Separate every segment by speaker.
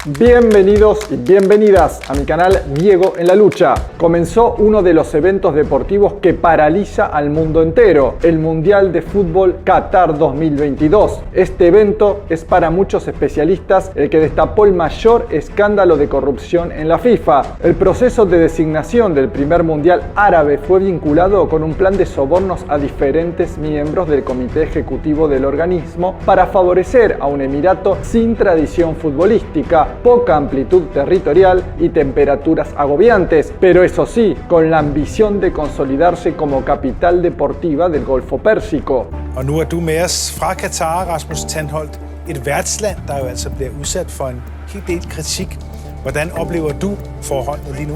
Speaker 1: Bienvenidos y bienvenidas a mi canal Diego en la Lucha. Comenzó uno de los eventos deportivos que paraliza al mundo entero, el Mundial de Fútbol Qatar 2022. Este evento es para muchos especialistas el que destapó el mayor escándalo de corrupción en la FIFA. El proceso de designación del primer Mundial árabe fue vinculado con un plan de sobornos a diferentes miembros del comité ejecutivo del organismo para favorecer a un emirato sin tradición futbolística, poca amplitud territorial y temperaturas agobiantes, pero eso sí, con la ambición de consolidarse como capital deportiva del Golfo Pérsico.
Speaker 2: Og nu er du med os fra Katar, Rasmus Tandholt, et værtsland, der jo altså bliver udsat for en hel del kritik. Hvordan oplever du forholdene lige nu?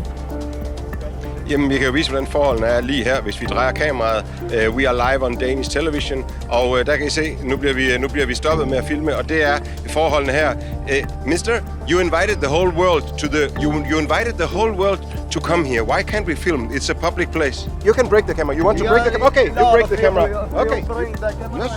Speaker 3: Jamen, vi kan jo vise, hvordan forholdene er lige her, hvis vi drejer kameraet. We are live on Danish television, og der kan I se, nu bliver vi stoppet med at filme, og det er forholdene her. Mister, you invited the whole world to you invited the whole world to come here. Why can't we film? It's a public place. You can break the camera. You want to break the camera? Okay, you break the camera. Okay. Yes.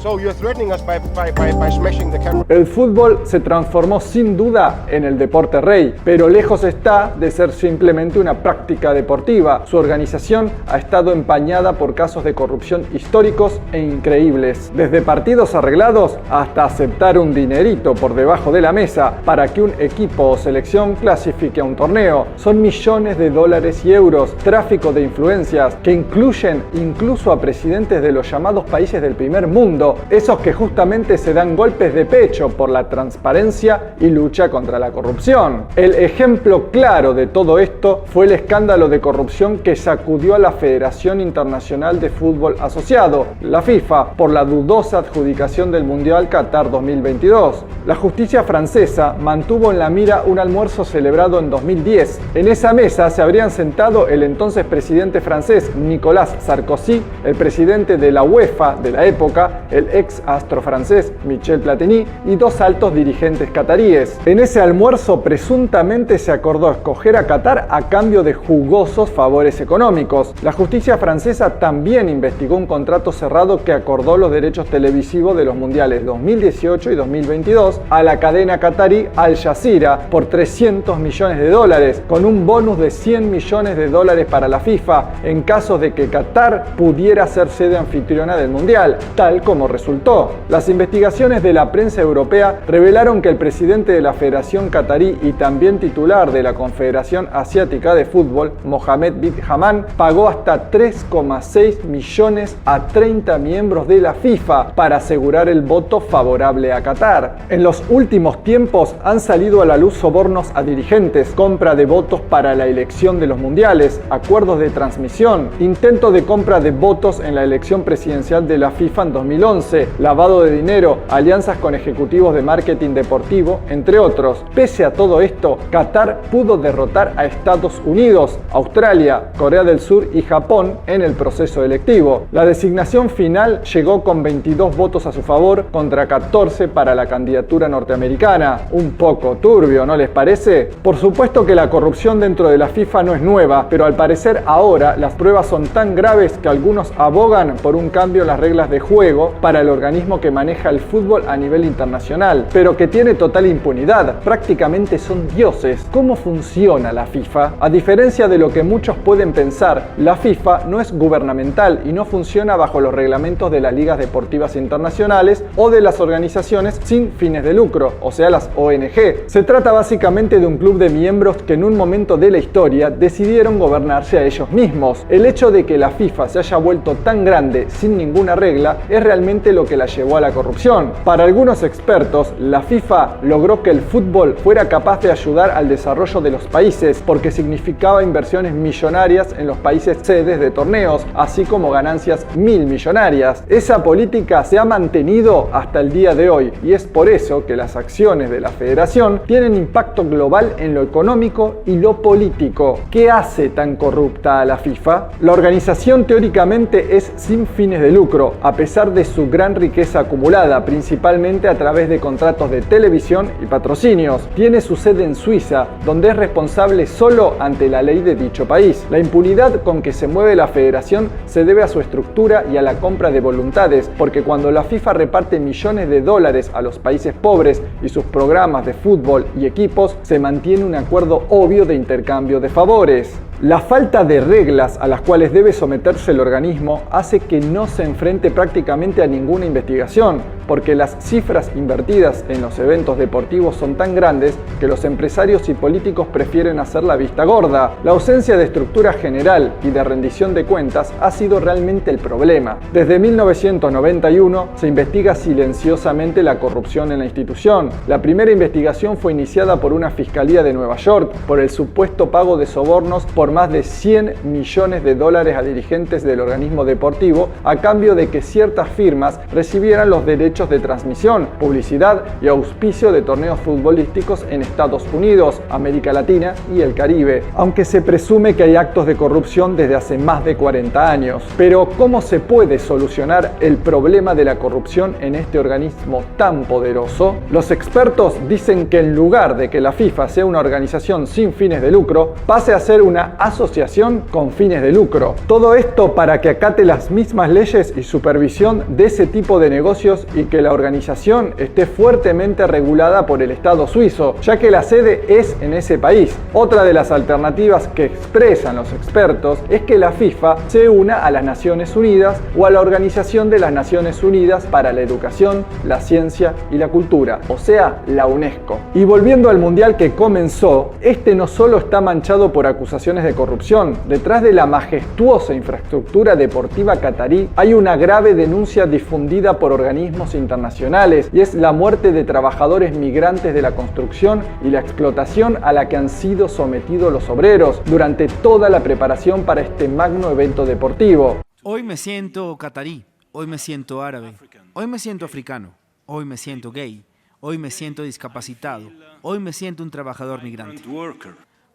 Speaker 3: So you're threatening us by smashing the camera.
Speaker 1: El fútbol se transformó sin duda en el deporte rey, pero lejos está de ser simplemente una práctica deportiva. Su organización ha estado empañada por casos de corrupción históricos e increíbles, desde partidos arreglados hasta aceptar un dinerito por debajo de la mesa para que un equipo o selección clasifique a un torneo. Son millones de dólares y euros, tráfico de influencias que incluyen incluso a presidentes de los llamados países del primer mundo, esos que justamente se dan golpes de pecho por la transparencia y lucha contra la corrupción. El ejemplo claro de todo esto fue el escándalo de corrupción que sacudió a la Federación Internacional de Fútbol Asociado, la FIFA, por la dudosa adjudicación del Mundial Qatar 2022. La justicia francesa mantuvo en la mira un almuerzo celebrado en 2010. En esa mesa se habrían sentado el entonces presidente francés Nicolas Sarkozy, el presidente de la UEFA de la época, el ex astro francés Michel Platini y dos altos dirigentes cataríes. En ese almuerzo presuntamente se acordó escoger a Qatar a cambio de jugosos favores económicos. La justicia francesa también investigó un contrato cerrado que acordó los derechos televisivos de los mundiales 2018 y 2022 a la cadena qatarí Al Jazeera por 300 millones de dólares, con un bonus de 100 millones de dólares para la FIFA en caso de que Qatar pudiera ser sede anfitriona del mundial, tal como resultó. Las investigaciones de la prensa europea revelaron que el presidente de la Federación Qatarí y también titular de la Confederación Asiática de Fútbol, Mohamed bin Hammam, pagó hasta 3,6 millones a 30 miembros de la FIFA para asegurar el voto favorable a Qatar. En los últimos tiempos han salido a la luz sobornos a dirigentes, compra de votos para la elección de los mundiales, acuerdos de transmisión, intento de compra de votos en la elección presidencial de la FIFA en 2011, lavado de dinero, alianzas con ejecutivos de marketing deportivo, entre otros. Pese a todo esto, Qatar pudo derrotar a Estados Unidos, Australia, Corea del Sur y Japón en el proceso electivo. La designación final llegó con 22 votos a su favor contra 14 para la candidatura norteamericana. Un poco turbio, ¿no les parece? Por supuesto que la corrupción dentro de la FIFA no es nueva, pero al parecer ahora las pruebas son tan graves que algunos abogan por un cambio en las reglas de juego para el organismo que maneja el fútbol a nivel internacional, pero que tiene total impunidad. Prácticamente son dioses. ¿Cómo funciona la FIFA? A diferencia de lo que muchos pueden pensar, la FIFA no es gubernamental y no funciona bajo los reglamentos de las ligas deportivas internacionales o de las organizaciones sin fines de lucro, o sea, las ONG. Se trata básicamente de un club de miembros que en un momento de la historia decidieron gobernarse a ellos mismos. El hecho de que la FIFA se haya vuelto tan grande sin ninguna regla es realmente lo que la llevó a la corrupción. Para algunos expertos, la FIFA logró que el fútbol fuera capaz de ayudar al desarrollo de los países porque significaba inversiones millonarias en los países sedes de torneos, así como ganancias millonarias. Esa política se ha mantenido hasta el día de hoy y es por eso que las acciones de la federación tienen impacto global en lo económico y lo político político. ¿Qué hace tan corrupta a la FIFA? La organización teóricamente es sin fines de lucro, a pesar de su gran riqueza acumulada, principalmente a través de contratos de televisión y patrocinios. Tiene su sede en Suiza, donde es responsable solo ante la ley de dicho país. La impunidad con que se mueve la federación se debe a su estructura y a la compra de voluntades, porque cuando la FIFA reparte millones de dólares a los países pobres y sus programas de fútbol y equipos, se mantiene un acuerdo obvio de intercambio de favores. La falta de reglas a las cuales debe someterse el organismo hace que no se enfrente prácticamente a ninguna investigación, porque las cifras invertidas en los eventos deportivos son tan grandes que los empresarios y políticos prefieren hacer la vista gorda. La ausencia de estructura general y de rendición de cuentas ha sido realmente el problema. Desde 1991 se investiga silenciosamente la corrupción en la institución. La primera investigación fue iniciada por una fiscalía de Nueva York por el supuesto pago de sobornos por más de 100 millones de dólares a dirigentes del organismo deportivo a cambio de que ciertas firmas recibieran los derechos de transmisión, publicidad y auspicio de torneos futbolísticos en Estados Unidos, América Latina y el Caribe, aunque se presume que hay actos de corrupción desde hace más de 40 años. Pero ¿cómo se puede solucionar el problema de la corrupción en este organismo tan poderoso? Los expertos dicen que en lugar de que la FIFA sea una organización sin fines de lucro, pase a ser una asociación con fines de lucro. Todo esto para que acate las mismas leyes y supervisión de ese tipo de negocios y que la organización esté fuertemente regulada por el Estado suizo, ya que la sede es en ese país. Otra de las alternativas que expresan los expertos es que la FIFA se una a las Naciones Unidas o a la Organización de las Naciones Unidas para la Educación, la Ciencia y la Cultura, o sea, la UNESCO. Y volviendo al Mundial que comenzó, este no solo está manchado por acusaciones de corrupción. Detrás de la majestuosa infraestructura deportiva catarí hay una grave denuncia difundida por organismos internacionales y es la muerte de trabajadores migrantes de la construcción y la explotación a la que han sido sometidos los obreros durante toda la preparación para este magno evento deportivo.
Speaker 4: Hoy me siento catarí, hoy me siento árabe, hoy me siento africano, hoy me siento gay, hoy me siento discapacitado, hoy me siento un trabajador migrante.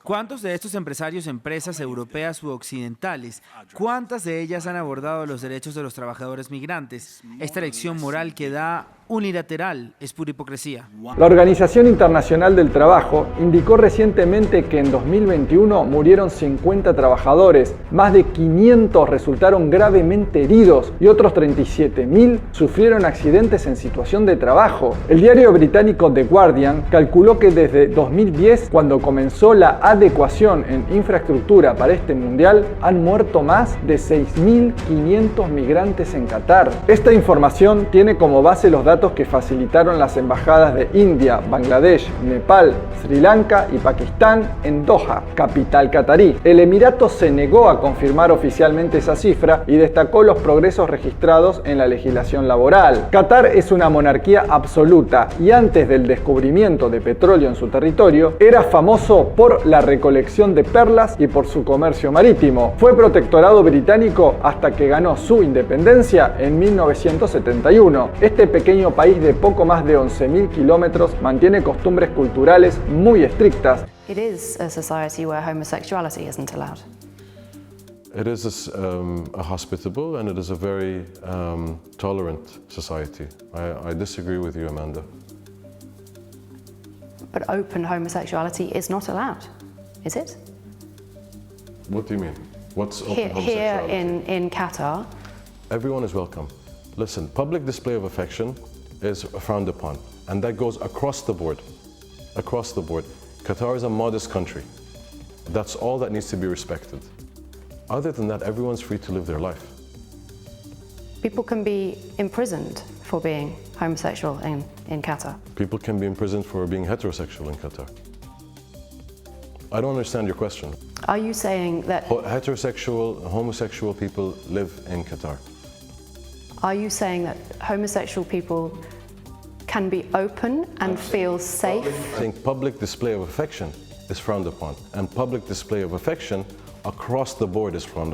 Speaker 4: ¿Cuántos de estos empresarios, empresas europeas u occidentales, cuántas de ellas han abordado los derechos de los trabajadores migrantes? Esta elección moral que da unilateral es pura hipocresía.
Speaker 1: La Organización Internacional del Trabajo indicó recientemente que en 2021 murieron 50 trabajadores, más de 500 resultaron gravemente heridos y otros 37.000 sufrieron accidentes en situación de trabajo. El diario británico The Guardian calculó que desde 2010, cuando comenzó la adecuación en infraestructura para este mundial, han muerto más de 6.500 migrantes en Qatar. Esta información tiene como base los datos que facilitaron las embajadas de India, Bangladesh, Nepal, Sri Lanka y Pakistán en Doha, capital catarí. El Emirato se negó a confirmar oficialmente esa cifra y destacó los progresos registrados en la legislación laboral. Qatar es una monarquía absoluta y antes del descubrimiento de petróleo en su territorio era famoso por la recolección de perlas y por su comercio marítimo. Fue protectorado británico hasta que ganó su independencia en 1971. Este pequeño país de poco más de 11.000 kilómetros mantiene costumbres culturales muy estrictas.
Speaker 5: It is a society where homosexuality isn't allowed.
Speaker 6: It is a hospitable and it is a very tolerant society. I disagree with you, Amanda.
Speaker 5: But open homosexuality is not allowed, is it?
Speaker 6: What do you mean? What's open
Speaker 5: Here
Speaker 6: homosexuality?
Speaker 5: in Qatar.
Speaker 6: Everyone is welcome. Listen, public display of affection is frowned upon, and that goes across the board. Across the board. Qatar is a modest country. That's all that needs to be respected. Other than that, everyone's free to live their life.
Speaker 5: People can be imprisoned for being homosexual in Qatar.
Speaker 6: People can be imprisoned for being heterosexual in Qatar. I don't understand your question.
Speaker 5: Are you saying that?
Speaker 6: Heterosexual, homosexual people live in Qatar.
Speaker 5: Are you saying that homosexual people can be open and feel safe?
Speaker 6: I think public display of affection is frowned upon, and public display of affection across the board is frowned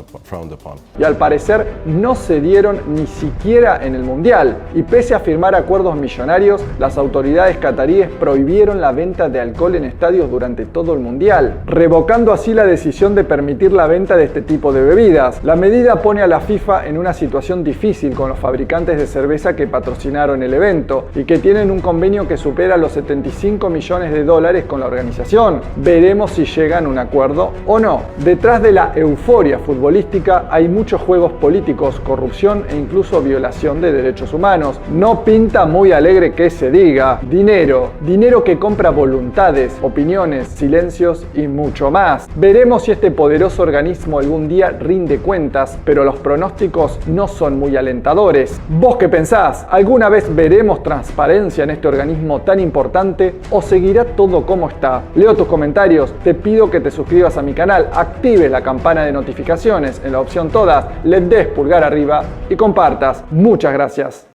Speaker 6: upon.
Speaker 1: Y al parecer no se dieron ni siquiera en el Mundial. Y pese a firmar acuerdos millonarios, las autoridades cataríes prohibieron la venta de alcohol en estadios durante todo el Mundial, revocando así la decisión de permitir la venta de este tipo de bebidas. La medida pone a la FIFA en una situación difícil con los fabricantes de cerveza que patrocinaron el evento y que tienen un convenio que supera los 75 millones de dólares con la organización. Veremos si llegan a un acuerdo o no. Detrás de la euforia futbolística hay muchos juegos políticos, corrupción e incluso violación de derechos humanos. No pinta muy alegre que se diga. Dinero que compra voluntades, opiniones, silencios y mucho más. Veremos si este poderoso organismo algún día rinde cuentas, pero los pronósticos no son muy alentadores. ¿Vos qué pensás? ¿Alguna vez veremos transparencia en este organismo tan importante o seguirá todo como está? Leo tus comentarios, te pido que te suscribas a mi canal, actives la campana de notificaciones en la opción todas, le des pulgar arriba y compartas. Muchas gracias.